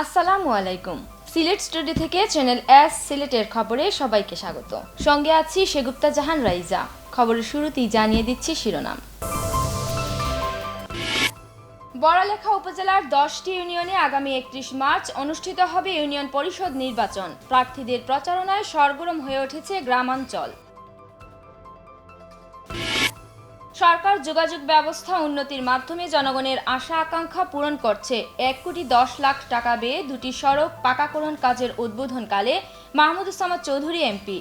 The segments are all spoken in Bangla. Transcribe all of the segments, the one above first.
আসসালামু আলাইকুম। সিলেট স্টুডিও থেকে চ্যানেল এস সিলেটের খবরে সবাইকে স্বাগত। সঙ্গে আছি সেগুপ্তা জাহান রাইজা। খবরের শুরুতেই জানিয়ে দিচ্ছি শিরোনাম। বড়লেখা উপজেলার 10টি ইউনিয়নে আগামী 31 মার্চ অনুষ্ঠিত হবে ইউনিয়ন পরিষদ নির্বাচন। প্রার্থীদের প্রচারণায় সরগরম হয়ে উঠেছে গ্রামাঞ্চল। সরকার যোগাযোগ ব্যবস্থা উন্নতির মাধ্যমে জনগণের আশা আকাঙ্ক্ষা পূরণ করছে। 1,10,00,000 টাকা ব্যয়ে 2টি সড়ক পাকাকরণ কাজের উদ্বোধনকালে মাহমুদুজ্জামান চৌধুরী এমপি।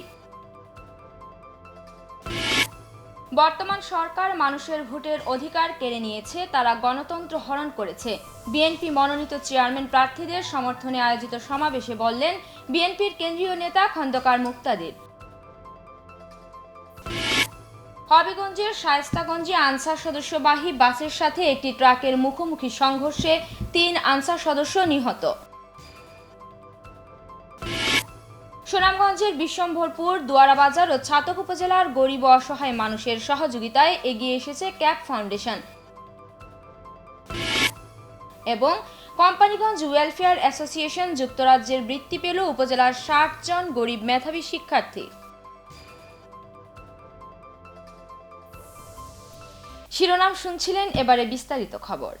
বর্তমান সরকার মানুষের ভোটের অধিকার কেড়ে নিয়েছে, তারা গণতন্ত্র হরণ করেছে। বিএনপি মনোনীত চেয়ারম্যান প্রার্থীদের সমর্থনে আয়োজিত সমাবেশে বললেন বিএনপির কেন্দ্রীয় নেতা খন্দকার মুক্তাদির। হবিগঞ্জের শায়েস্তাগঞ্জে আনসার সদস্যবাহী বাসের সাথে একটি ট্রাকের মুখোমুখি সংঘর্ষে 3 আনসার সদস্য নিহত। সুনামগঞ্জের বিশ্বম্ভরপুর, দুয়ারাবাজার ও ছাতক উপজেলার গরিব ও অসহায় মানুষের সহযোগিতায় এগিয়ে এসেছে ক্যাপ ফাউন্ডেশন। এবং কোম্পানিগঞ্জ ওয়েলফেয়ার অ্যাসোসিয়েশন যুক্তরাজ্যের বৃত্তি পেল উপজেলার 60 জন গরিব মেধাবী শিক্ষার্থী। শিরোনাম শুনছিলেন, এবারে বিস্তারিত খবর।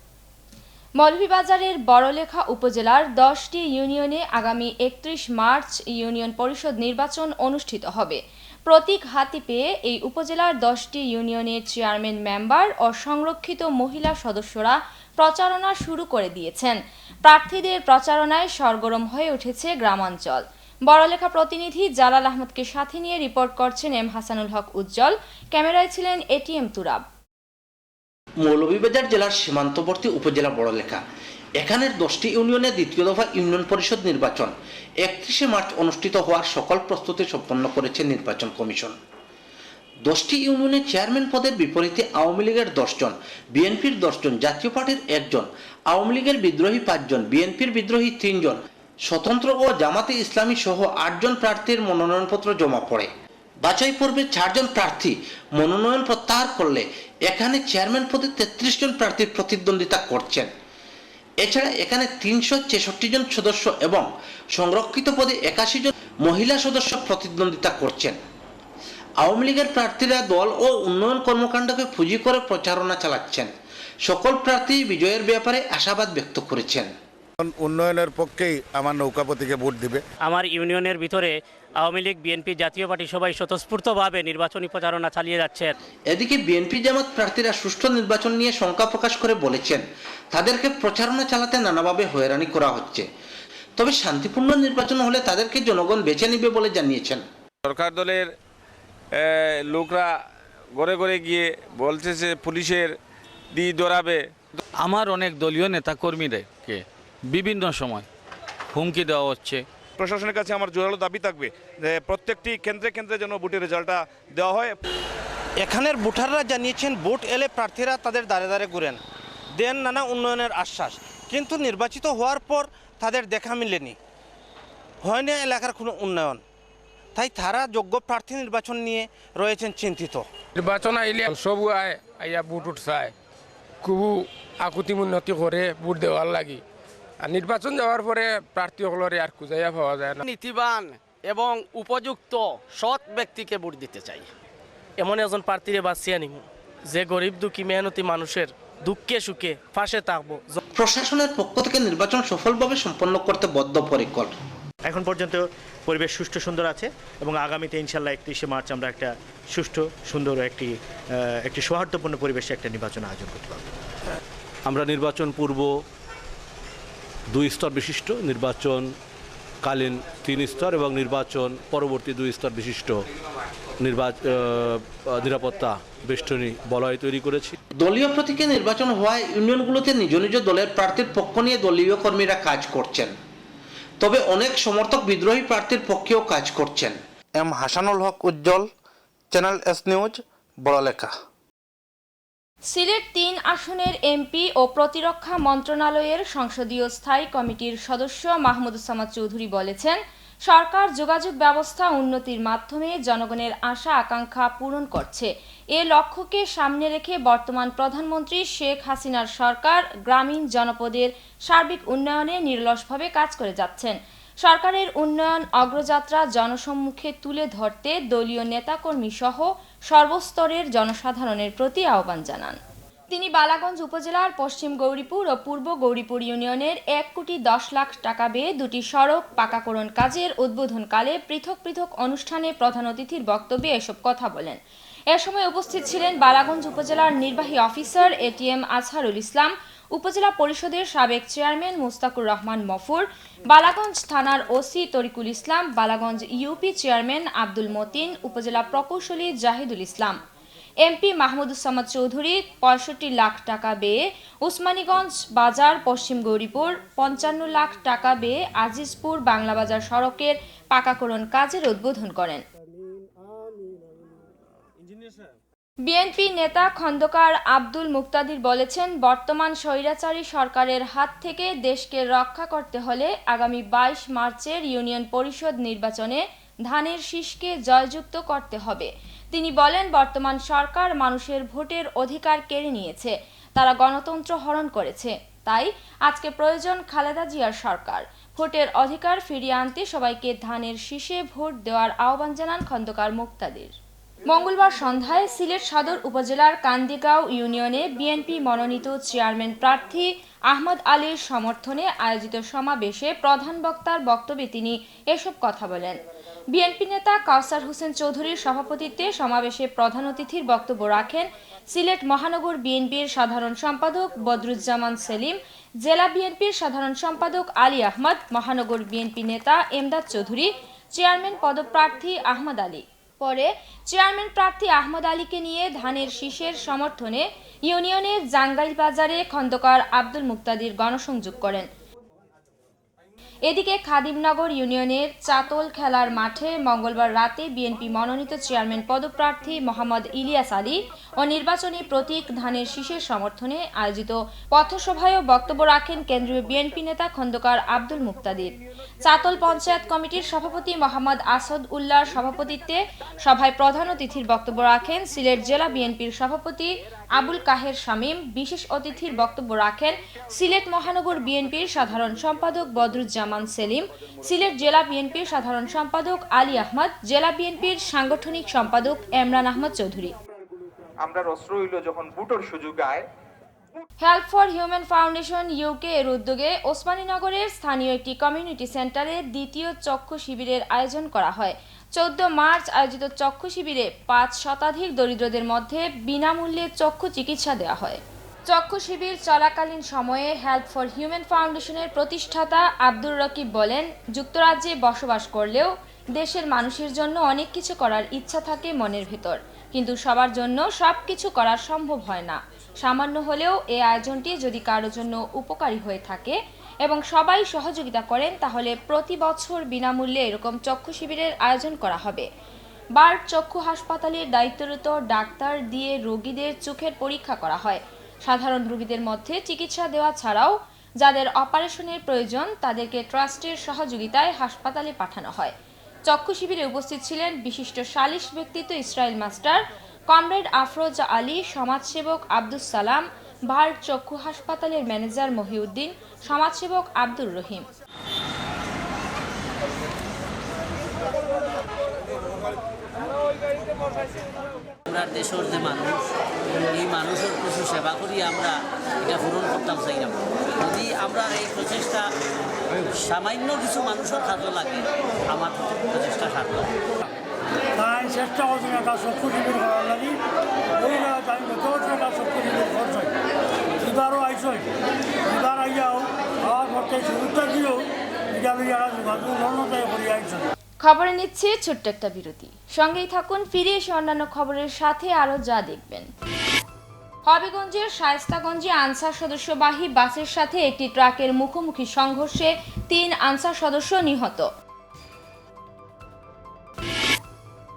মৌলভীবাজারের বড়লেখা উপজেলার 10টি ইউনিয়নে আগামী 31 মার্চ ইউনিয়ন পরিষদ নির্বাচন অনুষ্ঠিত হবে। প্রতীক হাতে পেয়ে এই উপজেলার 10টি ইউনিয়নের চেয়ারম্যান মেম্বার ও সংরক্ষিত মহিলা সদস্যরা প্রচারণা শুরু করে দিয়েছেন। প্রার্থীদের প্রচারণায় সরগরম হয়ে উঠেছে গ্রামাঞ্চল। বড়লেখা প্রতিনিধি জালাল আহমদকে সাথে নিয়ে রিপোর্ট করছেন এম হাসানুল হক উজ্জ্বল। ক্যামেরায় ছিলেন এটিএম তুরাব। মৌলভীবাজার জেলার সীমান্তবর্তী উপজেলা বড়লেখা। এখানের 10টি ইউনিয়নে দ্বিতীয় দফা ইউনিয়ন পরিষদ নির্বাচন 31শে মার্চ অনুষ্ঠিত হওয়ার সকল প্রস্তুতি সম্পন্ন করেছে নির্বাচন কমিশন। 10টি ইউনিয়নের চেয়ারম্যান পদের বিপরীতে আওয়ামী লীগের 10 জন, বিএনপির 10 জন, জাতীয় পার্টির 1 জন, আওয়ামী লীগের বিদ্রোহী 5 জন, বিএনপির বিদ্রোহী 3 জন, স্বতন্ত্র ও জামাতে ইসলামী সহ 8 জন প্রার্থীর মনোনয়নপত্র জমা পড়ে। বাছাই পর্বে 4 জন প্রার্থী মনোনয়ন প্রত্যাহার করলে এখানে চেয়ারম্যান পদে 33 জন প্রার্থী প্রতিদ্বন্দ্বিতা করছেন। এছাড়া এখানে 366 জন সদস্য এবং সংরক্ষিত পদে 81 জন মহিলা সদস্য প্রতিদ্বন্দ্বিতা করছেন। আওয়ামী লীগের প্রার্থীরা দল ও উন্নয়ন কর্মকাণ্ডকে পুঁজি করে প্রচারণা চালাচ্ছেন। সকল প্রার্থী বিজয়ের ব্যাপারে আশাবাদ ব্যক্ত করেছেন। উন্নয়নের পক্ষেই আমার নৌকাপতিকে ভোট দিবে। আমার ইউনিয়নের ভিতরে আওয়ামী লীগ, বিএনপি, জাতীয় পার্টি সবাই স্বতঃস্ফূর্তভাবে নির্বাচনী প্রচারণা চালিয়ে যাচ্ছে। এদিকে বিএনপি জামাত প্রার্থীরা সুষ্ঠু নির্বাচন নিয়ে শঙ্কা প্রকাশ করে বলেছেন তাদেরকে প্রচারণা চালাতে নানাভাবে হয়রানি করা হচ্ছে, তবে শান্তিপূর্ণ নির্বাচন হলে তাদেরকে জনগণ বেছে নেবে বলে জানিয়েছেন। সরকার দলের লোকরা ঘরে ঘরে গিয়ে বলছে যে পুলিশের দিয়ে দৌড়াবে। আমার অনেক দলীয় নেতাকর্মীদেরকে বিভিন্ন সময় হুমকি দেওয়া হচ্ছে। প্রশাসনের কাছে আমার জোরালো দাবি থাকবে যে প্রত্যেকটি কেন্দ্রে কেন্দ্রে যেন ভোটের রেজাল্টটা দেওয়া হয়। এখানের ভোটাররা জানিয়েছেন ভোট এলে প্রার্থীরা তাদের দ্বারে দ্বারে ঘুরেন, দেন নানা উন্নয়নের আশ্বাস, কিন্তু নির্বাচিত হওয়ার পর তাদের দেখা মিলেনি, হয়নি এলাকার কোনো উন্নয়ন। তাই তারা যোগ্য প্রার্থী নির্বাচন নিয়ে রয়েছেন চিন্তিত। নির্বাচন আইলে সবু আইয়া বুট উঠছায় খুব আকুতি উন্নতি করে বুট দেওয়ার লাগি, আর নির্বাচন যাওয়ার পরে প্রার্থীসকলের আর খুঁজাইয়া পাওয়া যায় না। নীতিবান এবং উপযুক্ত সৎ ব্যক্তিকে ভোট দিতে চাই। এমন একজন প্রার্থীরে বাঁচিয়ে নিব যে গরিব দুঃখী মেহনতি মানুষের দুঃখে সুখে পাশে থাকবো। প্রশাসনের পক্ষ থেকে নির্বাচন সফলভাবে সম্পন্ন করতে বদ্ধপরিকর। এখন পর্যন্ত পরিবেশ সুষ্ঠু সুন্দর আছে এবং আগামীতে ইনশাল্লাহ 31শে মার্চ আমরা একটা সুষ্ঠু সুন্দর একটি সৌহার্দ্যপূর্ণ পরিবেশে একটা নির্বাচন আয়োজন করতে পারব। আমরা নির্বাচন পূর্ব 2 স্তর বিশিষ্ট, নির্বাচনকালীন 3 স্তর এবং নির্বাচন পরবর্তী 2 স্তর বিশিষ্ট নিরাপত্তা বেষ্টনী বলয় তৈরি করেছি। দলীয় প্রতীকে নির্বাচন হওয়ায় ইউনিয়নগুলোতে নিজ নিজ দলের প্রার্থীর পক্ষ নিয়ে দলীয় কর্মীরা কাজ করছেন, তবে অনেক সমর্থক বিদ্রোহী প্রার্থীর পক্ষেও কাজ করছেন। M Hasanul Haque Ujjal, channel S news, Barlekha. Sylhet 3 আসনের এমপি ও প্রতিরক্ষা মন্ত্রণালয়ের সংসদীয় স্থায়ী কমিটির সদস্য মাহমুদুজ্জামান চৌধুরী বলেছেন, সরকার যোগাযোগ ব্যবস্থা উন্নতির মাধ্যমে জনগণের আশা আকাঙ্ক্ষা পূরণ করছে। এ লক্ষ্যকে সামনে রেখে বর্তমান প্রধানমন্ত্রী শেখ হাসিনার সরকার গ্রামীণ জনপদের সার্বিক উন্নয়নে নিরলসভাবে কাজ করে যাচ্ছেন। সরকারের উন্নয়ন অগ্রযাত্রা জনসম্মুখে তুলে ধরতে দলীয় নেতাকর্মী সহ সর্বস্তরের জনসাধারণের প্রতি আহ্বান জানান। তিনি বালাগঞ্জ উপজেলার পশ্চিম গৌরীপুর ও পূর্ব গৌরীপুর ইউনিয়নের 1,10,00,000 টাকা ব্যয়ে দুটি সড়ক পাকাকরণ কাজের উদ্বোধনকালে পৃথক পৃথক অনুষ্ঠানে প্রধান অতিথির বক্তব্যে এসব কথা বলেন। এ সময় উপস্থিত ছিলেন বালাগঞ্জ উপজেলার নির্বাহী অফিসার এটিএম আজহারুল ইসলাম, উপজেলা পরিষদের সাবেক চেয়ারম্যান মুস্তাকুর রহমান মফুর, বালাগঞ্জ থানার ওসি তরিকুল ইসলাম, বালাগঞ্জ ইউপি চেয়ারম্যান আব্দুল মতিন, উপজেলা প্রকৌশলী জাহিদুল ইসলাম। এমপি মাহমুদুজ্জামান চৌধুরী 65 লাখ টাকা ব্যয়ে উসমানীগঞ্জ বাজার পশ্চিম গৌরীপুর, 55 লাখ টাকা ব্যয়ে আজিজপুর বাংলা বাজার সড়কের পাকাকরণ কাজের উদ্বোধন করেন। বিএনপি নেতা খন্দকার আব্দুল মুক্তাদির বলেছেন, বর্তমান স্বৈরাচারী সরকারের হাত থেকে দেশকে রক্ষা করতে হলে আগামী 22 মার্চের ইউনিয়ন পরিষদ নির্বাচনে ধানের শীষকে জয়যুক্ত করতে হবে। তিনি বলেন, বর্তমান সরকার মানুষের ভোটের অধিকার কেড়ে নিয়েছে, তারা গণতন্ত্র হরণ করেছে। তাই আজকে প্রয়োজন খালেদা জিয়ার সরকার। ভোটের অধিকার ফিরিয়ে আনতে সবাইকে ধানের শীষে ভোট দেওয়ার আহ্বান জানান খন্দকার মুক্তাদির। মঙ্গলবার সন্ধ্যায় সিলেট সদর উপজেলার কান্দিগাঁও ইউনিয়নে বিএনপি মনোনীত চেয়ারম্যান প্রার্থী আহমদ আলীর সমর্থনে আয়োজিত সমাবেশে প্রধান বক্তার বক্তব্যে তিনি এসব কথা বলেন। বিএনপি নেতা কাউসার হোসেন চৌধুরীর সভাপতিত্বে সমাবেশে প্রধান অতিথির বক্তব্য রাখেন সিলেট মহানগর বিএনপির সাধারণ সম্পাদক বদরুজ্জামান সেলিম, জেলা বিএনপির সাধারণ সম্পাদক আলী আহমদ, মহানগর বিএনপি নেতা এমদাদ চৌধুরী, চেয়ারম্যান পদপ্রার্থী আহমদ আলী। পরে চেয়ারম্যান প্রার্থী আহমদ আলীকে নিয়ে ধানের শীষের সমর্থনে ইউনিয়নের জাঙ্গাইল বাজারে খন্দকার আব্দুল মুক্তাদির গণসংযোগ করেন। এদিকে খাদিমনগর ইউনিয়নের চাতল খেলার মাঠে মঙ্গলবার রাতে বিএনপি মনোনীত চেয়ারম্যান পদপ্রার্থী মোহাম্মদ ইলিয়াস আলী ও নির্বাচনী প্রতীক ধানের শীষের সমর্থনে আয়োজিত পথসভায় বক্তব্য রাখেন কেন্দ্রীয় বিএনপি নেতা খন্দকার আব্দুল মুক্তাদির। চাতল পঞ্চায়েত কমিটির সভাপতি মোহাম্মদ আসাদ উল্লাহর সভাপতিত্বে সভায় প্রধান অতিথির বক্তব্য রাখেন সিলেট জেলা বিএনপির সভাপতি আবুল কাহের শামীম। বিশেষ অতিথির বক্তব্য রাখেন সিলেট মহানগর বিএনপির সাধারণ সম্পাদক বদরুজ্জামান সেলিম, সিলেট জেলা বিএনপির সাধারণ সম্পাদক আলী আহমদ, জেলা বিএনপির সাংগঠনিক সম্পাদক এমরান আহমদ চৌধুরী। আমরা রস্ত্র হইল যখন বুটোর সুযোগ আয়। Help for human foundation UK এর উদ্যোগে ওসমানীনগরের স্থানীয় একটি কমিউনিটি সেন্টারে দ্বিতীয় চক্ষু শিবিরের আয়োজন করা হয়। 14 মার্চ আয়োজিত চক্ষু শিবিরে 5 শতাধিক দরিদ্রদের মধ্যে বিনামূল্যে চক্ষু চিকিৎসা দেওয়া হয়। চক্ষু শিবির চলাকালীন সময়ে হেল্প ফর হিউম্যান ফাউন্ডেশনের প্রতিষ্ঠাতা আব্দুর রকিব বলেন, যুক্তরাজ্যে বসবাস করলেও দেশের মানুষের জন্য অনেক কিছু করার ইচ্ছা থাকে মনের ভেতর, কিন্তু সবার জন্য সব কিছু করা সম্ভব হয় না। সামান্য হলেও এই আয়োজনটি যদি কারোর জন্য উপকারী হয়ে থাকে এবং সবাই সহযোগিতা করেন, তাহলে প্রতি বছর বিনামূল্যে এরকম চক্ষু শিবিরের আয়োজন করা হবে। বার্ড চক্ষু হাসপাতালের দায়িত্বরত ডাক্তার দিয়ে রোগীদের চোখের পরীক্ষা করা হয়। সাধারণ রোগীদের মধ্যে চিকিৎসা দেওয়া ছাড়াও যাদের অপারেশনের প্রয়োজন তাদেরকে ট্রাস্টের সহযোগিতায় হাসপাতালে পাঠানো হয়। চক্ষু শিবিরে উপস্থিত ছিলেন বিশিষ্ট সালিশ ব্যক্তিত্ব Israel master, comrade Afroza Ali, সমাজসেবক আব্দুস সালাম, বার্ড চক্ষু হাসপাতালের ম্যানেজার মহিউদ্দিন, সমাজসেবক আব্দুর রহিম। আমরা দেশের যে মানুষ, এই মানুষের কিছু সেবা করি আমরা এটা পূরণ করতাম চাইলাম। যদি আমরা এই প্রচেষ্টা সামান্য কিছু মানুষের কাজও লাগে, আমার প্রচেষ্টা সার্থক। তাই চেষ্টা করছি একটা চক্ষু শিবির করার লাগি, ওই আমি গত একটা চক্ষু শিবির করছি, এবারও আইসই, এবার আইয়াও আমার পক্ষে সুবিধা দিয়েও এটা আমি যারা যোগাযোগ উন্নতায় করি আইসই। খবরে নিচ্ছে ছোট্ট একটা বিরতি, সঙ্গেই থাকুন। ফিরে এসে অন্যান্য খবরের সাথে আরো যা দেখবেন। হবিগঞ্জের শায়েস্তাগঞ্জে আনসার সদস্যবাহী বাসের সাথে একটি ট্রাকের মুখোমুখি সংঘর্ষে 3 আনসার সদস্য নিহত।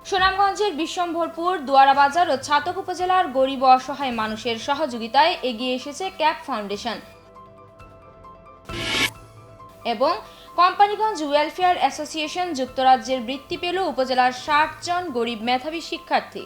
সুনামগঞ্জের বিশ্বম্ভরপুর, দুয়ারাবাজার ও ছাতক উপজেলার গরিব অসহায় মানুষের সহযোগিতায় এগিয়ে এসেছে ক্যাপ ফাউন্ডেশন। এবং কোম্পানিগঞ্জ ওয়েলফেয়ার অ্যাসোসিয়েশন যুক্তরাজ্যের বৃত্তি পেল উপজেলার 60 জন গরিব মেধাবী শিক্ষার্থী।